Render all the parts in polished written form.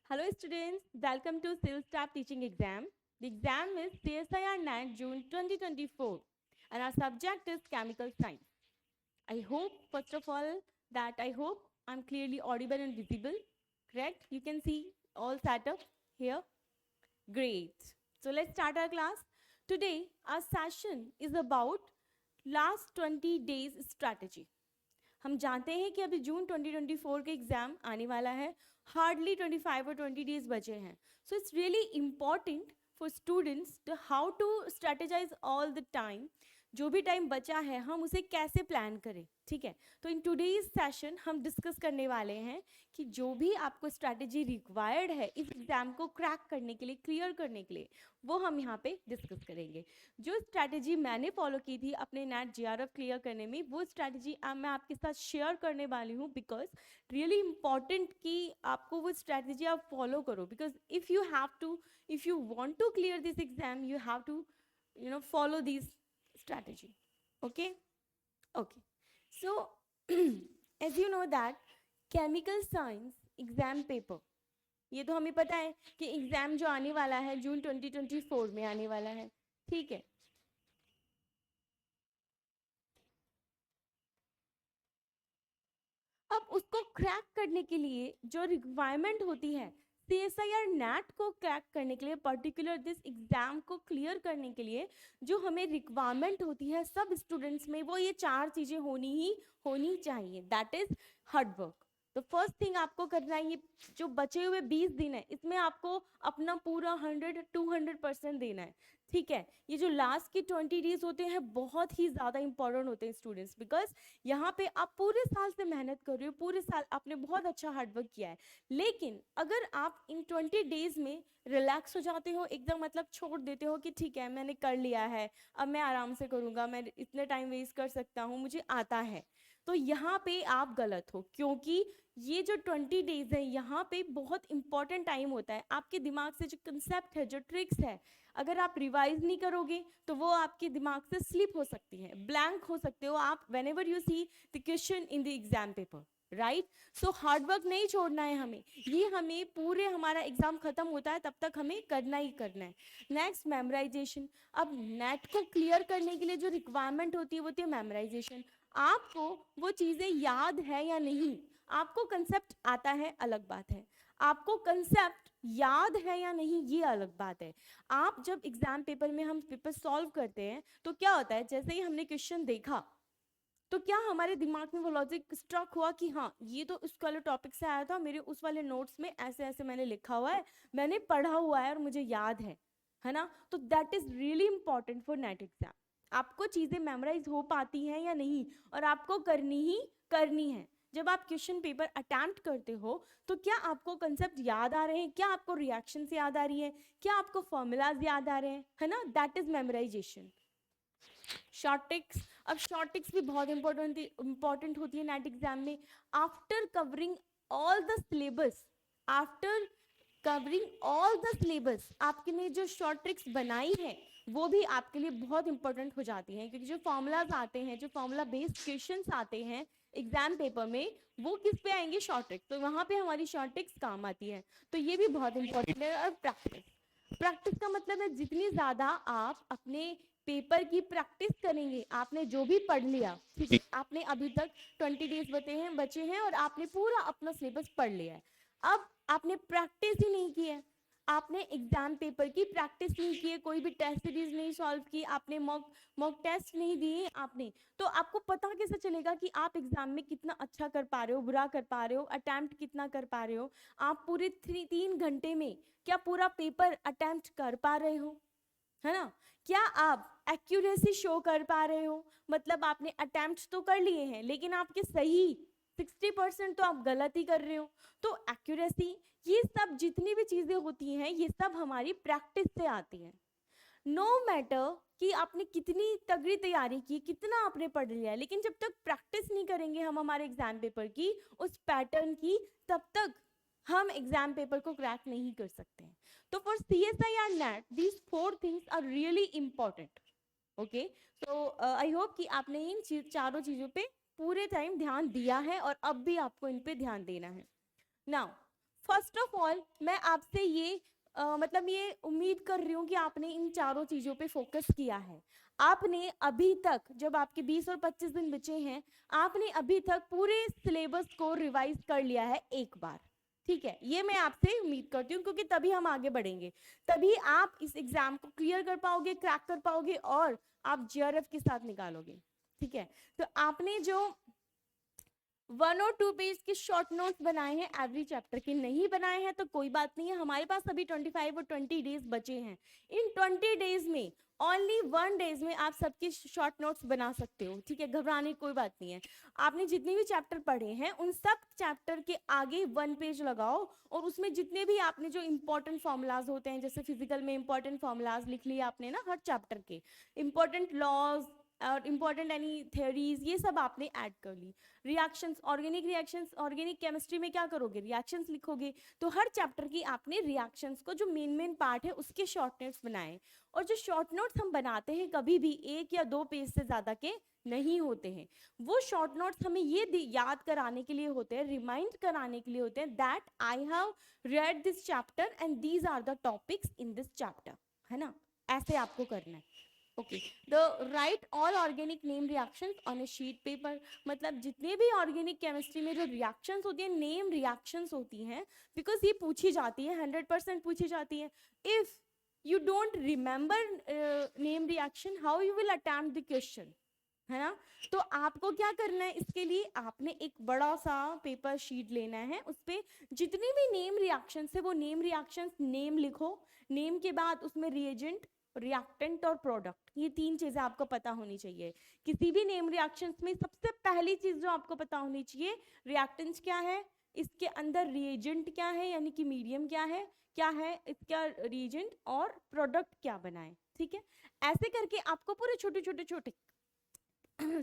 Hello students, welcome to Civil Staff Teaching Exam. The exam is CSIR NAT June 2024 and our subject is Chemical Science. I hope, first of all, that I hope I'm clearly audible and visible. Correct? You can see all setup here. Great. So let's start our class. Today, our session is about last 20 days strategy. हम जानते हैं कि अभी जून 2024 के exam आने वाला है. Hardly 25 और 20 डेज बचे हैं. So it's really important for students to how to strategise all the time. जो भी टाइम बचा है हम उसे कैसे प्लान करें. ठीक है, तो इन टुडेज सेशन हम डिस्कस करने वाले हैं कि जो भी आपको स्ट्रैटेजी रिक्वायर्ड है इस एग्जाम को क्रैक करने के लिए, क्लियर करने के लिए, वो हम यहाँ पे डिस्कस करेंगे. जो स्ट्रैटेजी मैंने फॉलो की थी अपने नेट जीआरएफ क्लियर करने में, वो स्ट्रैटेजी मैं आपके साथ शेयर करने वाली हूँ. बिकॉज रियली इंपॉर्टेंट कि आपको वो स्ट्रैटेजी आप फॉलो करो. Because if you want to clear this exam you have to follow these strategy. Okay. Okay, so as you know that chemical science exam paper, ये तो हमें पता है कि एग्जाम जो आने वाला है जून 2024 में आने वाला है. ठीक है, अब उसको क्रैक करने के लिए जो रिक्वायरमेंट होती है CSIR NAT को क्रैक करने के लिए, पर्टिकुलर दिस एग्जाम को क्लियर करने के लिए जो हमें रिक्वायरमेंट होती है सब स्टूडेंट्स में, वो ये 4 चीज़ें होनी चाहिए. That is hard work. तो फर्स्ट थिंग आपको करना है, ये जो बचे हुए 20 दिन है इसमें आपको अपना पूरा 100-200% देना है. ठीक है, ये जो लास्ट के 20 डेज होते हैं बहुत ही ज़्यादा इंपॉर्टेंट होते हैं स्टूडेंट्स. बिकॉज यहाँ पे आप पूरे साल से मेहनत कर रहे हो, पूरे साल आपने बहुत अच्छा हार्डवर्क किया है. लेकिन अगर आप इन 20 डेज में रिलैक्स हो जाते हो, एकदम मतलब छोड़ देते हो कि ठीक है मैंने कर लिया है, अब मैं आराम से करूँगा, मैं इतने टाइम वेस्ट कर सकता हूँ, मुझे आता है, तो यहाँ पे आप गलत हो. क्योंकि ये जो 20 डेज है यहाँ पे बहुत इंपॉर्टेंट टाइम होता है. आपके दिमाग से जो कंसेप्ट है, जो ट्रिक्स है, अगर आप रिवाइज नहीं करोगे तो वो आपके दिमाग से स्लिप हो सकती है, ब्लैंक हो सकते हो आप when ever you see the question in the exam paper. Right, so hard work नहीं छोड़ना है हमें, ये हमें पूरे हमारा एग्जाम खत्म होता है तब तक हमें करना ही करना है. Next, memorisation. अब नेट को क्लियर करने के लिए जो रिक्वायरमेंट होती है वो होती है मेमोराइजेशन. आपको वो चीज़ें याद है या नहीं, आपको कंसेप्ट आता है अलग बात है, आपको कंसेप्ट याद है या नहीं ये अलग बात है. आप जब एग्जाम पेपर में हम पेपर सॉल्व करते हैं तो क्या होता है, जैसे ही हमने क्वेश्चन देखा तो क्या हमारे दिमाग में वो लॉजिक स्ट्रक हुआ कि हाँ ये तो उस वाले टॉपिक से आया था, मेरे उस वाले नोट्स में ऐसे ऐसे मैंने लिखा हुआ है, मैंने पढ़ा हुआ है और मुझे याद है ना. तो that is really important for net exam. आपको चीज़ें मेमोराइज हो पाती हैं या नहीं, और आपको करनी है. जब आप क्वेश्चन पेपर अटैम्प्ट करते हो तो क्या आपको कंसेप्ट याद आ रहे हैं, क्या आपको रिएक्शंस याद आ रही है, क्या आपको फॉर्मूलाज याद आ रहे हैं, है ना. That is memorisation. Short tricks. अब शॉर्ट टिक्स भी बहुत इंपॉर्टेंट होती है नेट एग्जाम में. After covering all the syllabus, after covering all the syllabus आपने जो शॉर्ट ट्रिक्स बनाई है वो भी आपके लिए बहुत इंपॉर्टेंट हो जाती हैं. क्योंकि जो फॉर्मूलाज आते हैं, जो फॉर्मूला बेस्ड क्वेश्चंस आते हैं एग्जाम पेपर में, वो किस पे आएंगे, शॉर्ट ट्रिक्स. तो वहाँ पे हमारी शॉर्ट ट्रिक्स काम आती है. तो ये भी बहुत इंपॉर्टेंट है. और प्रैक्टिस. प्रैक्टिस का मतलब है जितनी ज़्यादा आप अपने पेपर की प्रैक्टिस करेंगे, आपने जो भी पढ़ लिया, ठीक है, आपने अभी तक 20 डेज बचे हैं और आपने पूरा अपना सिलेबस पढ़ लिया है. अब आपने प्रैक्टिस ही नहीं की है, आपने एग्जाम पेपर की प्रैक्टिस नहीं की है, कोई भी टेस्ट सीरीज नहीं सॉल्व की, आपने मॉक टेस्ट नहीं दिए आपने, तो आपको पता कैसे चलेगा कि आप एग्जाम में कितना अच्छा कर पा रहे हो, बुरा कर पा रहे हो, अटेम्प्ट कितना कर पा रहे हो. आप पूरे 3 घंटे में क्या पूरा पेपर अटेम्प्ट कर पा रहे हो, है ना. क्या आप एक्यूरेसी शो कर पा रहे हो, मतलब आपने अटेम्प्ट तो कर लिए हैं लेकिन आपके सही 60% तो आप गलत ही कर रहे हो. तो एक्यूरेसी, ये सब जितनी भी चीज़ें होती हैं ये सब हमारी प्रैक्टिस से आती हैं. नो मैटर कि आपने कितनी तगड़ी तैयारी की, कितना आपने पढ़ लिया है, लेकिन जब तक प्रैक्टिस नहीं करेंगे हम हमारे एग्जाम पेपर की, उस पैटर्न की, तब तक हम एग्जाम पेपर को क्रैक नहीं कर सकते हैं. तो फॉर CSIR NAT these 4 things are really important. Okay, तो आई होप कि आपने इन चारों चीज़ों पे पूरे टाइम ध्यान दिया है और अब भी आपको इन पे ध्यान देना है. नाउ फर्स्ट ऑफ ऑल मैं आपसे ये मतलब ये उम्मीद कर रही हूँ कि आपने इन चारों चीज़ों पे फोकस किया है। आपने अभी तक, जब आपके 20 और 25 दिन बचे हैं, आपने अभी तक पूरे सिलेबस को रिवाइज कर लिया है एक बार। ठीक है, ये मैं आपसे उम्मीद करती हूँ, क्योंकि तभी हम आगे बढ़ेंगे, तभी आप इस एग्जाम को क्लियर कर पाओगे, क्रैक कर पाओगे और आप जेआरएफ के साथ निकालोगे। ठीक है, तो आपने जो 1 और 2 पेज के शॉर्ट नोट्स बनाए हैं एवरी चैप्टर के, नहीं बनाए हैं तो कोई बात नहीं है, हमारे पास अभी 25 और 20 डेज बचे हैं। इन 20 डेज में ओनली 1 डेज में आप सबके शॉर्ट नोट्स बना सकते हो। ठीक है, घबराने की कोई बात नहीं है। आपने जितने भी चैप्टर पढ़े हैं उन सब चैप्टर के आगे 1 पेज लगाओ, और उसमें जितने भी आपने जो इंपॉर्टेंट फॉर्मूलाज होते हैं, जैसे फिजिकल में इंपॉर्टेंट फॉर्मूलाज लिख लिए आपने ना हर चैप्टर के, इंपॉर्टेंट लॉज और इंपॉर्टेंट एनी थ्योरीज, ये सब आपने ऐड कर ली। Reactions, organic reactions, organic chemistry में क्या करोगे, रिएक्शंस लिखोगे, तो हर चैप्टर की आपने रिएक्शंस को जो मेन पार्ट है उसके शॉर्ट नोट्स बनाए। और जो शॉर्ट नोट्स हम बनाते हैं कभी भी 1 या 2 पेज से ज़्यादा के नहीं होते हैं। वो शॉर्ट नोट्स हमें ये याद कराने के लिए होते हैं, रिमाइंड कराने के लिए होते हैं, that I have read this chapter and these are the topics in this chapter, है ना, ऐसे आपको करना है। Okay, the write all organic name reactions on a sheet paper, मतलब जितने भी ऑर्गेनिक केमिस्ट्री में जो रिएक्शंस होती है, नेम रिएक्शंस होती हैं, बिकॉज ये पूछी जाती है, 100% पूछी जाती है। If you don't remember name reaction, how you will attempt the question, है ना। तो आपको क्या करना है, इसके लिए आपने एक बड़ा सा पेपर शीट लेना है, उस पर जितनी भी नेम रिएक्शंस है वो नेम रिएक्शंस नेम लिखो, नेम के बाद उसमें रिएजेंट, रिएक्टेंट और प्रोडक्ट, ये 3 चीजें आपको पता होनी चाहिए। किसी भी नेम रिएक्शंस में सबसे पहली चीज जो आपको पता होनी चाहिए, रिएक्टेंट्स क्या है, इसके अंदर रिएजेंट क्या है, यानी कि मीडियम क्या है इसका रिएजेंट, और प्रोडक्ट क्या बनाए। ठीक है, ऐसे करके आपको पूरे छोटे छोटे छोटे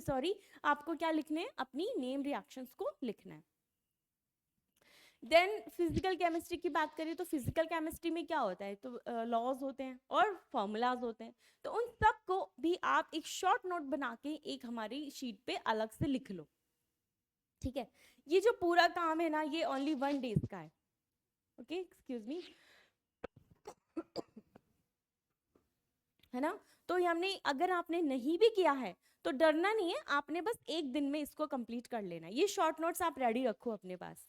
सॉरी आपको क्या लिखने हैं, अपनी नेम रिएक्शंस को लिखना है। देन फिजिकल केमिस्ट्री की बात करें तो फिजिकल केमिस्ट्री में क्या होता है, तो लॉज होते हैं और फॉर्मूलाज होते हैं, तो उन सब को भी आप एक शॉर्ट नोट बना के एक हमारी शीट पे अलग से लिख लो। ठीक है, ये जो पूरा काम है ना, ये ओनली 1 डेज का है। ओके, एक्सक्यूज मी, है ना। तो हमने, अगर आपने नहीं भी किया है तो डरना नहीं है, आपने बस एक दिन में इसको कंप्लीट कर लेना है। ये शॉर्ट नोट्स आप रेडी रखो अपने पास।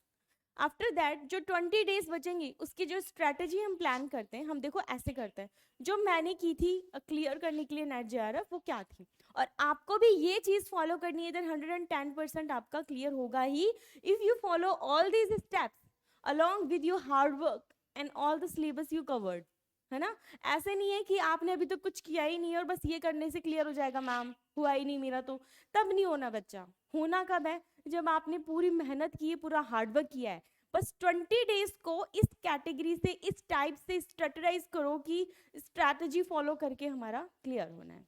आफ्टर दैट जो 20 डेज बचेंगी उसकी जो स्ट्रैटेजी हम प्लान करते हैं, हम देखो ऐसे करते हैं, जो मैंने की थी क्लियर करने के लिए नेट जेआरएफ, वो क्या थी, और आपको भी ये चीज फॉलो करनी है, देन 110% आपका क्लियर होगा ही, if you follow all these steps along with your hard work and all the syllabus you covered, है ना। ऐसे नहीं है कि आपने अभी तो कुछ किया ही नहीं है और बस ये करने से क्लियर हो जाएगा, मैम हुआ ही नहीं मेरा, तो तब नहीं होना बच्चा। होना कब है, जब आपने पूरी मेहनत की है, पूरा हार्डवर्क किया है। बस 20 डेज को इस कैटेगरी से, इस टाइप से स्ट्रेटेजाइज करो कि स्ट्रैटेजी फॉलो करके हमारा क्लियर होना है।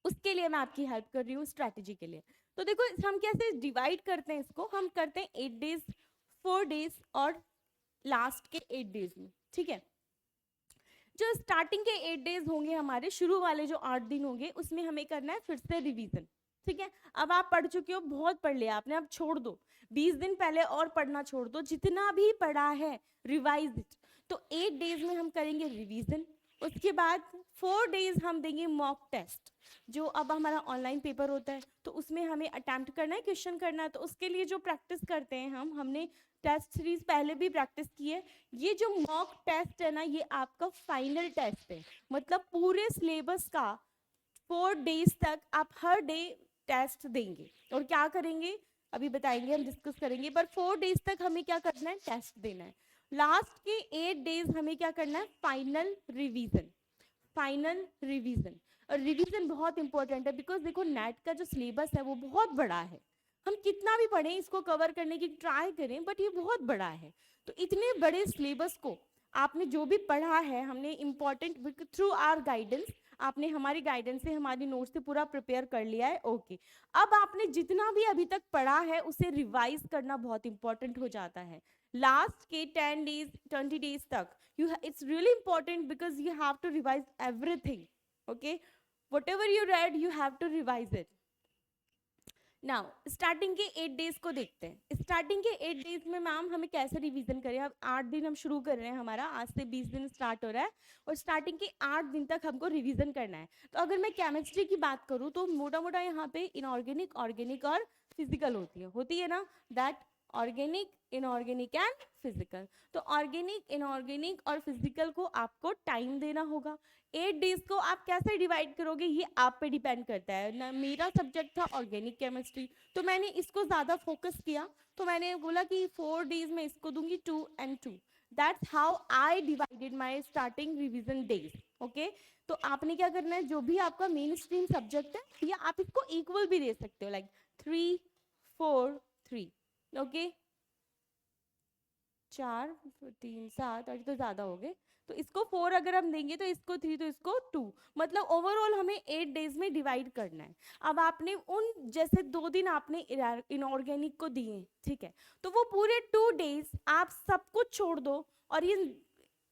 उसके लिए मैं आपकी हेल्प कर रही हूँ स्ट्रैटेजी के लिए। तो देखो हम कैसे डिवाइड करते हैं इसको, हम करते हैं 8 डेज, 4 डेज और लास्ट के 8 डेज में। ठीक है, जो स्टार्टिंग के 8 डेज होंगे हमारे, शुरू वाले जो 8 दिन होंगे, उसमें हमें करना है फिर से रिवीजन। ठीक है, अब आप पढ़ चुके हो, बहुत पढ़ लिया आपने, अब छोड़ दो, 20 दिन पहले और पढ़ना छोड़ दो, जितना भी पढ़ा है रिवाइज इट। तो 8 डेज में हम करेंगे रिवीजन, उसके बाद 4 डेज हम देंगे मॉक टेस्ट, जो अब हमारा ऑनलाइन पेपर होता है तो उसमें हमें अटेम्प्ट करना है, क्वेश्चन करना है, तो उसके लिए जो प्रैक्टिस करते हैं हमने टेस्ट सीरीज पहले भी प्रैक्टिस की है। ये जो मॉक टेस्ट है ना, ये आपका फाइनल टेस्ट है, मतलब पूरे सिलेबस का 4 डेज तक आप हर डे टेस्ट देंगे, और क्या करेंगे अभी बताएंगे, हम डिस्कस करेंगे, पर 4 डेज तक हमें क्या करना है, टेस्ट देना है। लास्ट के 8 डेज हमें क्या करना है, फाइनल रिवीजन। फाइनल रिवीजन, और रिवीजन बहुत इंपॉर्टेंट है, बिकॉज देखो नेट का जो सिलेबस है वो बहुत बड़ा है, हम कितना भी पढ़ें इसको कवर करने की ट्राई करें, बट ये बहुत बड़ा है। तो इतने बड़े सिलेबस को आपने जो भी पढ़ा है, हमने इम्पॉर्टेंट थ्रू आवर गाइडेंस, आपने हमारी गाइडेंस से, हमारी नोट से पूरा प्रिपेयर कर लिया है। ओके, अब आपने जितना भी अभी तक पढ़ा है उसे रिवाइज करना बहुत इंपॉर्टेंट हो जाता है। लास्ट के 10 डेज 20 डेज तक it's really important because you have to revise everything. Okay, whatever you read you have to revise it. Now starting के 8 डेज को देखते हैं। स्टार्टिंग के 8 डेज में मैम हमें कैसे रिवीजन करें? अब 8 दिन हम शुरू कर रहे हैं, हमारा आज से 20 दिन स्टार्ट हो रहा है और स्टार्टिंग के 8 दिन तक हमको रिवीजन करना है। तो अगर मैं केमिस्ट्री की बात करूँ तो मोटा मोटा यहाँ पे इनऑर्गेनिक, ऑर्गेनिक और फिजिकल होती है ना, that organic, inorganic and physical. तो ऑर्गेनिक, इनऑर्गेनिक और फिजिकल को आपको टाइम देना होगा। 8 डेज को आप कैसे डिवाइड करोगे ये आप पे डिपेंड करता है ना। मेरा सब्जेक्ट था ऑर्गेनिक केमिस्ट्री, तो मैंने इसको ज़्यादा फोकस किया, तो मैंने बोला कि 4 डेज में इसको दूंगी 2 and 2। That's how I divided my starting revision days. Okay, तो आपने क्या करना है, जो भी आपका मेन स्ट्रीम सब्जेक्ट है या आप इसको इक्वल भी दे सकते हो, लाइक 3 4 3। ओके, 4 3 7 8 तो ज़्यादा हो गए, तो इसको 4 अगर हम देंगे तो इसको 3 तो इसको 2, मतलब ओवरऑल हमें 8 डेज में डिवाइड करना है। अब आपने उन जैसे 2 दिन आपने इनऑर्गेनिक को दिए, ठीक है, तो वो पूरे 2 डेज आप सब कुछ छोड़ दो और ये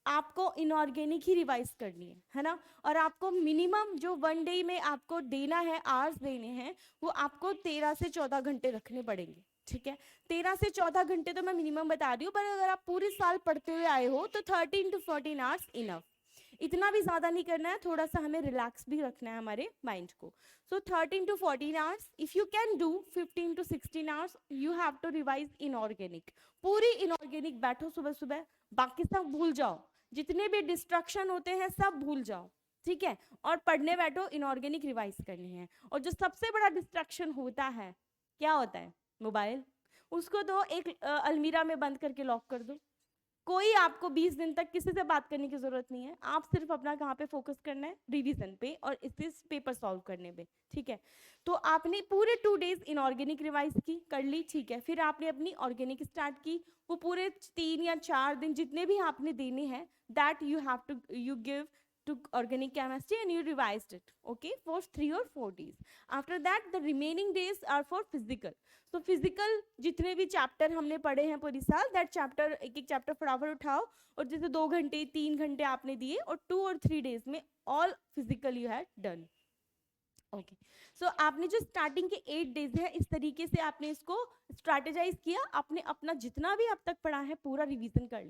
आपको इनऑर्गेनिक ही रिवाइज करनी है ना। और आपको मिनिमम जो 1 डे में आपको देना है, आवर्स देने हैं, वो आपको 13 से 14 घंटे रखने पड़ेंगे, ठीक है। 13 से 14 घंटे तो मैं मिनिमम बता रही हूँ, पर अगर आप पूरे साल पढ़ते हुए आए हो तो 13 to 14 आवर्स इनफ। इतना भी ज़्यादा नहीं करना है, थोड़ा सा हमें रिलैक्स भी रखना है हमारे माइंड को। So 13 to 14 hours, if you can do 15 to 16 hours you have to revise inorganic. पूरी इनऑर्गेनिक बैठो सुबह सुबह, बाकी सब भूल जाओ, जितने भी डिस्ट्रक्शन होते हैं सब भूल जाओ, ठीक है, और पढ़ने बैठो, इनऑर्गेनिक रिवाइज करनी है। और जो सबसे बड़ा डिस्ट्रक्शन होता है, क्या होता है? मोबाइल। उसको तो एक अलमीरा में बंद करके लॉक कर दो। कोई आपको 20 दिन तक किसी से बात करने की जरूरत नहीं है, आप सिर्फ अपना कहाँ पे फोकस करना है, रिवीजन पे और इस पेपर सॉल्व करने पे, ठीक है। तो आपने पूरे 2 डेज इनऑर्गेनिक रिवाइज की, कर ली, ठीक है, फिर आपने अपनी ऑर्गेनिक स्टार्ट की। वो पूरे 3 या 4 दिन जितने भी आपने देने हैं, that you have to you give to organic chemistry and you revised it, okay, for 3 or 4 days. After that the remaining days are for physical. So physical जितने भी चैप्टर हमने पढ़े हैं पूरी साल, दैट चैप्टर एक एक चैप्टर फटाफट उठाओ और जैसे 2 घंटे 3 घंटे आपने दिए और 2 और 3 डेज में all physical you had done. Okay, so आपने जो स्टार्टिंग के 8 डेज है, इस तरीके से आपने इसको स्ट्रैटेजाइज किया, आपने अपना जितना भी अब तक पढ़ा है पूरा रिवीजन कर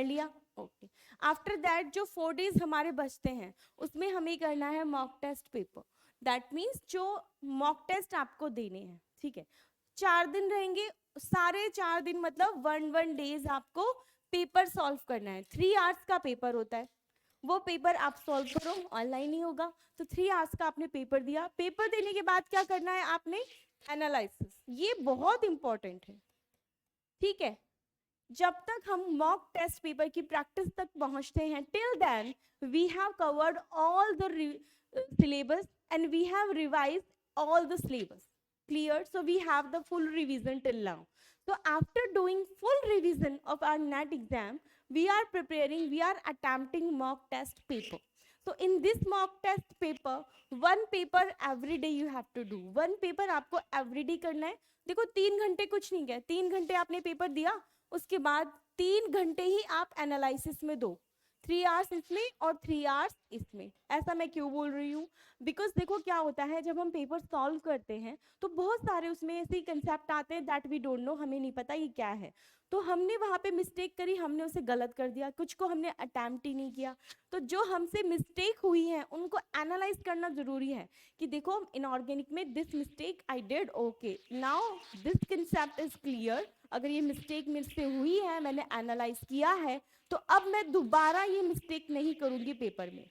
लिया। ओके, आफ्टर दैट जो 4 डेज हमारे बचते हैं उसमें हमें करना है mock test paper. That means जो मॉक टेस्ट आपको देने हैं, ठीक है, 4 दिन रहेंगे, सारे 4 दिन मतलब 1 डेज आपको पेपर सॉल्व करना है। 3 आवर्स का पेपर होता है, वो पेपर आप सॉल्व करो, ऑनलाइन ही होगा। तो 3 आवर्स का आपने पेपर दिया, पेपर देने के बाद क्या करना है आपने? एनालिसिस। ये बहुत इंपॉर्टेंट है, ठीक है। जब तक हम मॉक टेस्ट पेपर की प्रैक्टिस तक पहुंचते हैं, till then we have covered all the syllabus and we have revised all the syllabus, clear, so we have the full revision till now. So after doing full revision of our NET exam, we are attempting mock test paper. So in this mock test paper, 1 paper every day you have to do, 1 paper आपको every day करना है। देखो 3 घंटे कुछ नहीं गए, 3 घंटे आपने पेपर दिया, उसके बाद 3 घंटे ही आप एनालिसिस में दो, 3 आवर्स इसमें और 3 आवर्स इसमें। ऐसा मैं क्यों बोल रही हूँ? बिकॉज देखो क्या होता है, जब हम पेपर सॉल्व करते हैं तो बहुत सारे उसमें ऐसे कंसेप्ट आते हैं दैट वी डोंट नो, हमें नहीं पता ये क्या है, तो हमने वहाँ पे मिस्टेक करी, हमने उसे गलत कर दिया, कुछ को हमने अटैम्प्ट ही नहीं किया। तो जो हमसे मिस्टेक हुई है उनको एनालाइज करना जरूरी है कि देखो इनऑर्गेनिक में this mistake I did, okay now this concept is clear. अगर ये मिस्टेक मेरे से हुई है, मैंने एनालाइज किया है, तो अब मैं दोबारा ये मिस्टेक नहीं करूंगी पेपर में,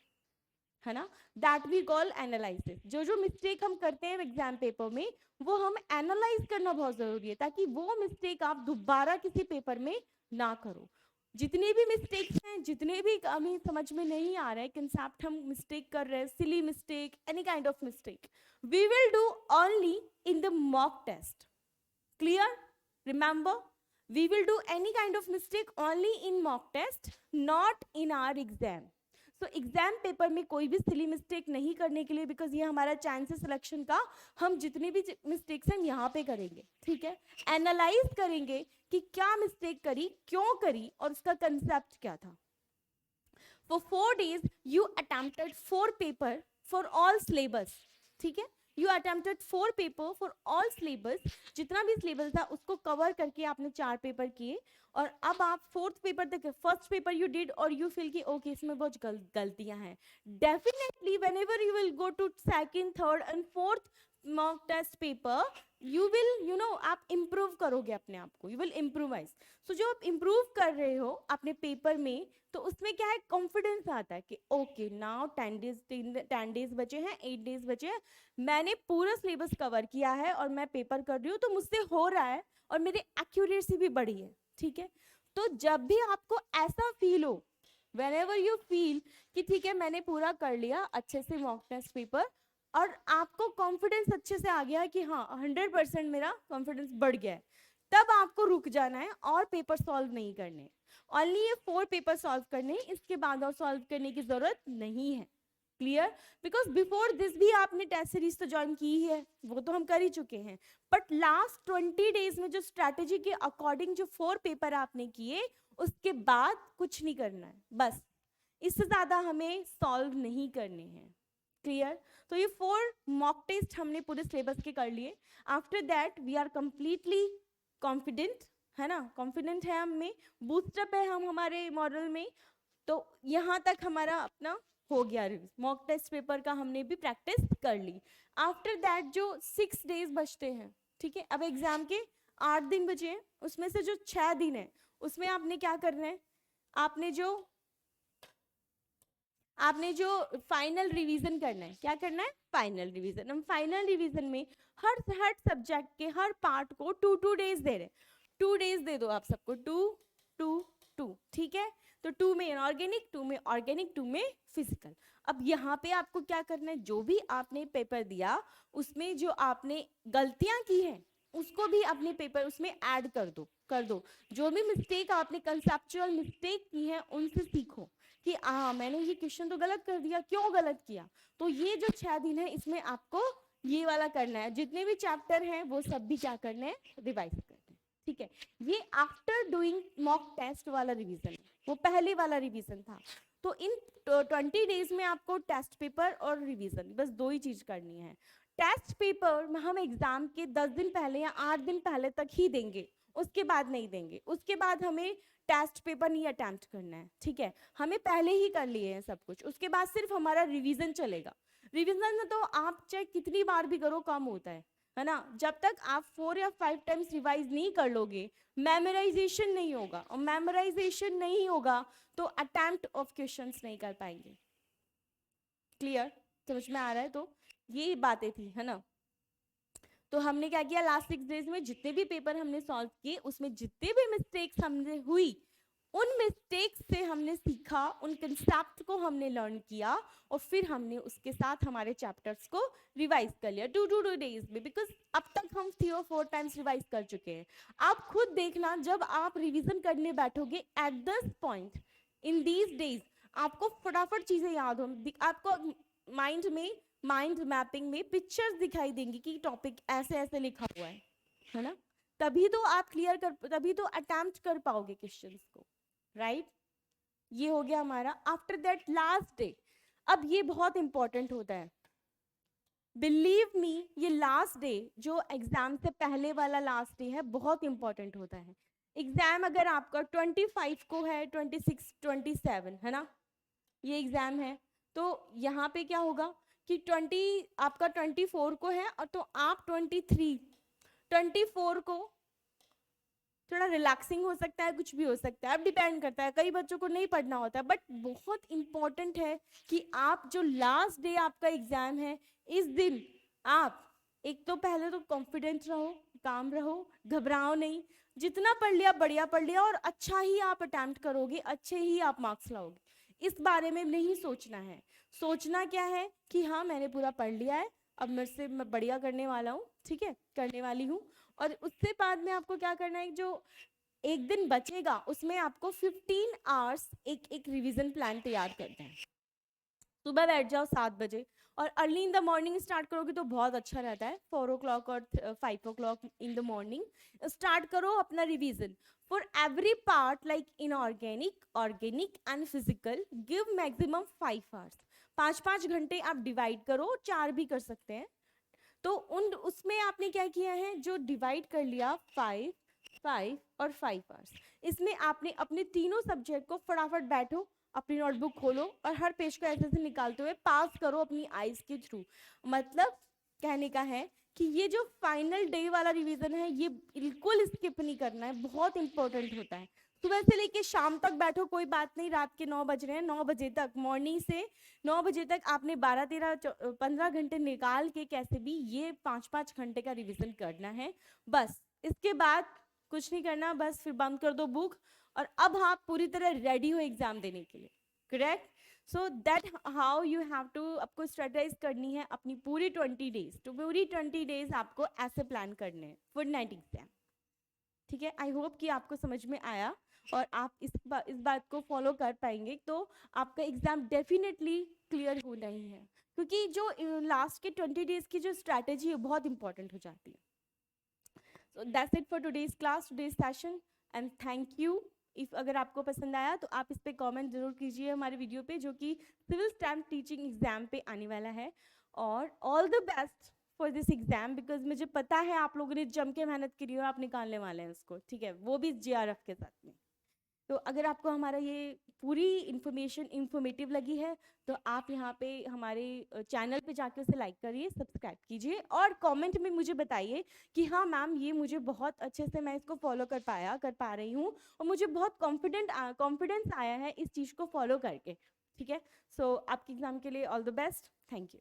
है ना। That we call analysis. जो जो मिस्टेक हम करते हैं एग्जाम पेपर में, वो हम एनालाइज करना बहुत जरूरी है, ताकि वो मिस्टेक आप दोबारा किसी पेपर में ना करो। जितने भी मिस्टेक्स हैं, जितने भी हमें समझ में नहीं आ रहा है कंसेप्ट, हम मिस्टेक कर रहे हैं, silly mistake, any kind of mistake, we will do only in the mock test, clear? Remember, we will do any kind of mistake only in mock test, not in our exam. So exam paper में कोई भी silly mistake नहीं करने के लिए, because ये हमारा chances selection का, हम जितनी भी mistakes हैं यहाँ पे करेंगे, ठीक है, analyze करेंगे कि क्या mistake करी, क्यों करी और उसका concept क्या था। For 4 days you attempted 4 paper for all syllabus, ठीक है, you attempted 4 paper for all syllabus, जितना भी सिलेबस था उसको कवर करके आपने 4 पेपर किए, और अब आप 4th पेपर तक, फर्स्ट पेपर यू डिड और यू फील कि ओके इसमें बहुत गलतियां हैं, definitely whenever you will go to second, third and fourth mock test paper, you will आप इम्प्रूव करोगे अपने आप को, यू विल इम्प्रूवाइज। सो जो आप इम्प्रूव कर रहे हो अपने पेपर में, तो उसमें क्या है, कॉन्फिडेंस आता है कि ओके नाउ 10 डेज बचे हैं, 8 डेज बचे हैं, मैंने पूरा सिलेबस कवर किया है और मैं पेपर कर रही हूँ, तो मुझसे हो रहा है और मेरी एक्यूरेसी भी बढ़ी है, ठीक है। तो जब भी आपको ऐसा फील हो, whenever you feel कि ठीक है मैंने पूरा कर लिया अच्छे से मॉक टेस्ट पेपर, और आपको कॉन्फिडेंस अच्छे से आ गया कि हाँ 100% मेरा कॉन्फिडेंस बढ़ गया है, तब आपको रुक जाना है और पेपर सॉल्व नहीं करने, ओनली ये 4 पेपर सॉल्व करने, इसके बाद और सॉल्व करने की जरूरत नहीं है। क्लियर? बिकॉज बिफोर दिस भी आपने टेस्ट सीरीज तो ज्वाइन की ही है, वो तो हम कर ही चुके हैं, बट लास्ट 20 डेज में जो स्ट्रैटेजी के अकॉर्डिंग जो 4 पेपर आपने किए, उसके बाद कुछ नहीं करना है, बस इससे ज्यादा हमें सॉल्व नहीं करने हैं। क्लियर? तो ये 4 मॉक टेस्ट हमने पूरे सिलेबस के कर लिए। After that we are completely confident, है ना, कॉन्फिडेंट है हम में, बूस्टअप है हम हमारे मॉडल में। तो यहाँ तक हमारा अपना हो गया, मॉक टेस्ट पेपर का हमने भी प्रैक्टिस कर ली। आफ्टर दैट जो 6 डेज बचते हैं, ठीक है, अब एग्जाम के 8 दिन बचे हैं, उसमें से जो 6 दिन है उसमें आपने क्या करना है, आपने जो फाइनल रिवीजन करना है, क्या करना है, फाइनल रिवीजन। हम फाइनल रिवीजन में हर सब्जेक्ट के हर पार्ट को 2 डेज दे रहे हैं, 2 डेज दे दो आप सबको, 2, ठीक है। तो 2 में इनऑर्गेनिक, 2 में ऑर्गेनिक, 2 में फिजिकल। अब यहाँ पे आपको क्या करना है, जो भी आपने पेपर दिया उसमें जो आपने गलतियां की हैं उसको भी अपने पेपर उसमें ऐड कर दो। जो भी मिस्टेक आपने कंसेप्चुअल मिस्टेक की है उनसे सीखो कि हाँ मैंने ये क्वेश्चन तो गलत कर दिया, क्यों गलत किया। तो ये जो 6 दिन है इसमें आपको ये वाला करना है, जितने भी चैप्टर हैं वो सब भी क्या करने हैं, रिवाइज करने हैं, ठीक है। ये आफ्टर डूइंग मॉक टेस्ट वाला रिवीजन, वो पहले वाला रिवीजन था। तो इन 20 डेज में आपको टेस्ट पेपर और रिवीजन बस 2 ही चीज करनी है। टेस्ट पेपर हम एग्जाम के 10 दिन पहले या 8 दिन पहले तक ही देंगे, उसके बाद नहीं देंगे, उसके बाद हमें टेस्ट पेपर नहीं अटेम्प्ट करना है, ठीक है। हमें पहले ही कर लिए हैं सब कुछ, उसके बाद सिर्फ हमारा रिवीजन चलेगा। रिवीजन में तो आप चाहे कितनी बार भी करो कम होता है ना। जब तक आप 4 या 5 टाइम्स रिवाइज नहीं कर लोगे, मेमोराइजेशन नहीं होगा, और मेमोराइजेशन नहीं होगा तो अटेम्प्ट ऑफ क्वेश्चंस नहीं कर पाएंगे। क्लियर? समझ में आ रहा है? तो ये बातें थी, है ना। तो हमने क्या किया, लास्ट 6 डेज में जितने भी पेपर हमने सॉल्व किए उसमें जितने भी मिस्टेक्स हमने हुई, उन मिस्टेक्स से हमने सीखा, उन कंसेप्ट को हमने लर्न किया, और फिर हमने उसके साथ हमारे चैप्टर्स को रिवाइज कर लिया 2 डेज में। बिकॉज अब तक हम 3 और 4 टाइम्स रिवाइज कर चुके हैं। आप खुद देखना, जब आप रिवीजन करने बैठोगे at this point in these days, आपको फटाफट चीजें याद हो, आपको माइंड मैपिंग में पिक्चर्स दिखाई देंगी कि टॉपिक ऐसे ऐसे लिखा हुआ है ना। तभी तो आप तभी तो अटेम्प्ट कर पाओगे क्वेश्चंस को, राइट। ये हो गया हमारा। आफ्टर दैट लास्ट डे, अब ये बहुत इंपॉर्टेंट होता है, बिलीव मी, ये लास्ट डे जो एग्जाम से पहले वाला लास्ट डे है बहुत इंपॉर्टेंट होता है। एग्जाम अगर आपका 25 को है, 26, 27 है ना, ये एग्जाम है, तो यहाँ पे क्या होगा कि 20 आपका 24 को है, और तो आप 24 को थोड़ा रिलैक्सिंग हो सकता है, कुछ भी हो सकता है, अब डिपेंड करता है, कई बच्चों को नहीं पढ़ना होता है, बट बहुत इंपॉर्टेंट है कि आप जो लास्ट डे आपका एग्जाम है, इस दिन आप एक तो पहले तो कॉन्फिडेंट रहो, काम रहो, घबराओ नहीं, जितना पढ़ लिया बढ़िया पढ़ लिया, और अच्छा ही आप अटेम्प्ट करोगे, अच्छे ही आप मार्क्स लाओगे। इस बारे में नहीं सोचना है। सोचना क्या है कि हाँ मैंने पूरा पढ़ लिया है, अब मेरे से मैं बढ़िया करने वाला हूँ, ठीक है, करने वाली हूँ। और उससे बाद में आपको क्या करना है, जो एक दिन बचेगा उसमें आपको 15 आवर्स एक रिवीजन प्लान तैयार करना है। सुबह बैठ जाओ 7 बजे, और early in the morning start करोगे तो बहुत अच्छा रहता है। 4 o'clock और 5 o'clock in the morning start करो अपना revision. For every part like inorganic, organic and physical give maximum 5 hours। 5-5 घंटे आप डिवाइड करो, 4 भी कर सकते हैं। तो उन उसमें आपने क्या किया है, जो डिवाइड कर लिया 5 5 और 5 आवर्स, इसमें आपने अपने तीनों सब्जेक्ट को फटाफट बैठो, अपनी नोटबुक खोलो और हर पेज को ऐसे ऐसे निकालते हुए पास करो अपनी आईज के थ्रू। मतलब कहने का है कि ये जो फाइनल डे वाला रिवीजन है ये बिल्कुल स्किप नहीं करना है, बहुत इंपॉर्टेंट होता है। सुबह से लेके शाम तक बैठो, कोई बात नहीं, रात के 9 बज रहे हैं, 9 बजे तक, मॉर्निंग से 9 बजे तक आपने 12-13-15 घंटे निकाल के कैसे भी ये 5-5 घंटे का रिवीजन करना है बस। इसके बाद कुछ नहीं करना, बस फिर बंद कर दो बुक और अब आप पूरी तरह रेडी हो एग्जाम देने के लिए। Correct? So that how you have to, आपको स्ट्रेटेजाइज करनी है अपनी पूरी 20 डेज, तो पूरी 20 डेज आपको ऐसे प्लान करने हैं फॉर नेट एग्जाम। ठीक है, आई होप कि आपको समझ में आया और आप इस बात को फॉलो कर पाएंगे तो आपका एग्जाम डेफिनेटली क्लियर होना ही है, क्योंकि जो लास्ट के 20 डेज की जो स्ट्रैटेजी है बहुत इंपॉर्टेंट हो जाती है। So that's it for today's class, today's session, and thank you. If अगर आपको पसंद आया तो आप इस पे कमेंट जरूर कीजिए हमारे वीडियो पे, जो कि सिविल स्टैम्प टीचिंग एग्जाम पे आने वाला है। और all the best for this exam, because मुझे पता है आप लोगों ने जम के मेहनत करी और आप निकालने वाले हैं उसको, ठीक है, वो भी JRF के साथ में। तो अगर आपको हमारा ये पूरी इन्फॉर्मेशन इन्फॉर्मेटिव लगी है तो आप यहाँ पे हमारे चैनल पे जाके उसे लाइक करिए, सब्सक्राइब कीजिए और कमेंट में मुझे बताइए कि हाँ मैम ये मुझे बहुत अच्छे से मैं इसको फॉलो कर पा रही हूँ और मुझे बहुत कॉन्फिडेंस आया है इस चीज़ को फॉलो करके। ठीक है, सो आपके एग्जाम के लिए all the best, thank you.